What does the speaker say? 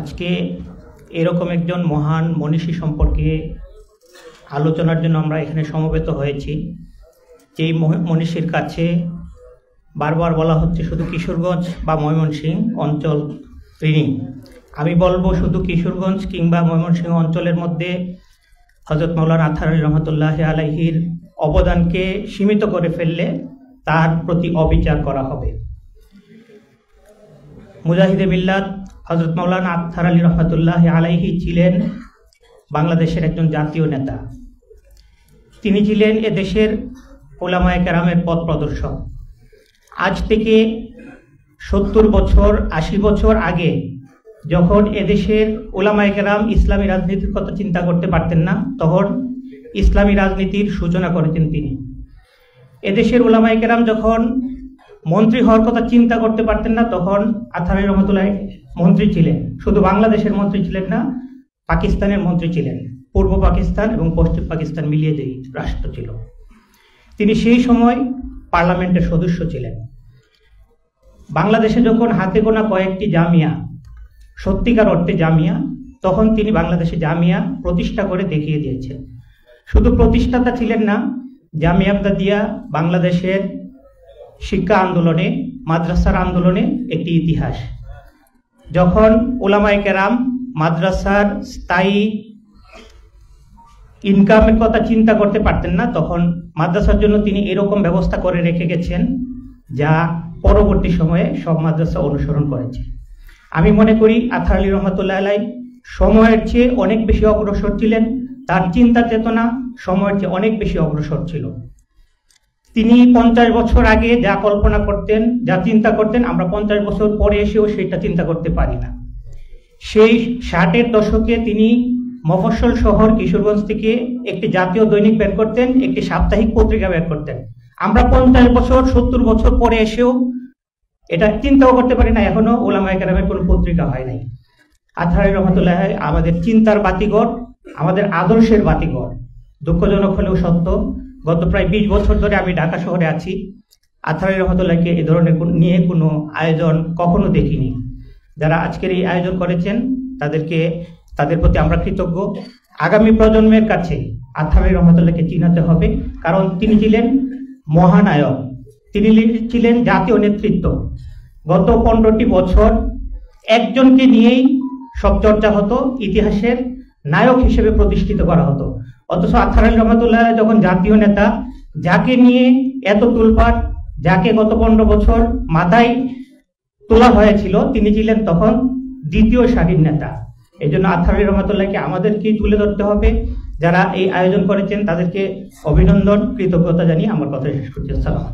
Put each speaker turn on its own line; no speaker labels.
আজকে এরকম একজন মহান মনীষী সম্পর্কে আলোচনার জন্য আমরা এখানে সমবেত হয়েছি। যেই মনীষীর কাছে বারবার বলা হচ্ছে শুধু কিশোরগঞ্জ বা ময়মনসিংহ অঞ্চল ঋণী। আমি বলবো শুধু কিশোরগঞ্জ কিংবা ময়মনসিংহ অঞ্চলের মধ্যে হযরত মাওলানা আতহার আলী রহমতুল্লাহ আলাইহির অবদানকে সীমিত করে ফেললে তার প্রতি অবিচার করা হবে। মুজাহিদে মিল্লাত হযরত মাওলানা আতহার আলী রহমতুল্লাহ আলাইহি ছিলেন বাংলাদেশের একজন জাতীয় নেতা। তিনি ছিলেন এদেশের উলামায়ে কেরামের পথ প্রদর্শক। আজ থেকে 70 বছর 80 বছর আগে যখন এদেশের উলামায়ে কেরাম ইসলামী রাজনীতির কথা চিন্তা করতে পারতেন না, তখন ইসলামী রাজনীতির সূচনা করেছেন তিনি। এদেশের উলামায়ে কেরাম যখন মন্ত্রী হওয়ার কথা চিন্তা করতে পারতেন না, তখন আতহার আলী রহমতুল্লাহ মন্ত্রী ছিলেন। শুধু বাংলাদেশের মন্ত্রী ছিলেন না, পাকিস্তানের মন্ত্রী ছিলেন। পূর্ব পাকিস্তান এবং পশ্চিম পাকিস্তান মিলিয়ে যেই রাষ্ট্র ছিল, তিনি সেই সময় পার্লামেন্টের সদস্য ছিলেন। বাংলাদেশে যখন হাতে গোনা কয়েকটি জামিয়া, সত্যিকার অর্থে জামিয়া, তখন তিনি বাংলাদেশে জামিয়া প্রতিষ্ঠা করে দেখিয়ে দিয়েছেন। শুধু প্রতিষ্ঠাতা ছিলেন না, জামিয়া আহমদিয়া বাংলাদেশের শিক্ষা আন্দোলনে, মাদ্রাসার আন্দোলনে একটি ইতিহাস। যখন উলামায়ে কেরাম মাদ্রাসার স্থায়ী ইনকামের কথা চিন্তা করতে পারতেন না, তখন মাদ্রাসার জন্য তিনি এরকম ব্যবস্থা করে রেখে গেছেন যা পরবর্তী সময়ে সব মাদ্রাসা অনুসরণ করেছে। আমি মনে করি আতহার আলী রহমতুল্লাহ আলাইহি সময়ের চেয়ে অনেক বেশি অগ্রসর ছিলেন। তার চিন্তা চেতনা সময়ের চেয়ে অনেক বেশি অগ্রসর ছিল। তিনি 50 বছর আগে যা কল্পনা করতেন, যা চিন্তা করতেন, আমরা 50 বছর পরে এসেও সেটা চিন্তা করতে পারি না। সেই 60-এর দশকে তিনি মফস্বল শহর কিশোরগঞ্জ থেকে একটি জাতীয় দৈনিক বের করতেন, একটি সাপ্তাহিক পত্রিকা বের করতেন। আমরা 50 বছর 70 বছর পরে এসেও এটা চিন্তাও করতে পারি না, এখনো উলামায়ে কেরামের কোনো পত্রিকা হয় নাই। আতহার আলী রহমতুল্লাহ আমাদের চিন্তার বাতিঘর, আমাদের আদর্শের বাতিঘর। দুঃখজনক হলেও সত্য, গত প্রায় 20 বছর ধরে আমি ঢাকা শহরে আছি, আতহার আলী রহমতুল্লাহকে এ ধরনের নিয়ে কোনো আয়োজন কখনো দেখিনি। যারা আজকের এই আয়োজন করেছেন তাদের প্রতি আমরা কৃতজ্ঞ। আগামী প্রজন্মের কাছে আতহার আলী রহমতুল্লাহকে চিনাতে হবে, কারণ তিনি ছিলেন মহানায়ক, তিনি ছিলেন জাতীয় নেতৃত্ব। গত 15টি বছর একজনকে নিয়েই সব চর্চা হতো, ইতিহাসের নায়ক হিসেবে প্রতিষ্ঠিত করা হতো। অথচ আতহার আলী রহমতুল্লাহ যখন জাতীয় নেতা, যাকে নিয়ে এত তুলপাট, যাকে গত 15 বছর মাথায় তোলা হয়েছিল, তিনি ছিলেন তখন দ্বিতীয় সারির নেতা। এই জন্য আতহার আলী রহমতুল্লাহকে আমাদেরকেই তুলে ধরতে হবে। যারা এই আয়োজন করেছেন তাদেরকে অভিনন্দন, কৃতজ্ঞতা জানিয়ে আমার কথা শেষ করছি। আসসালাম।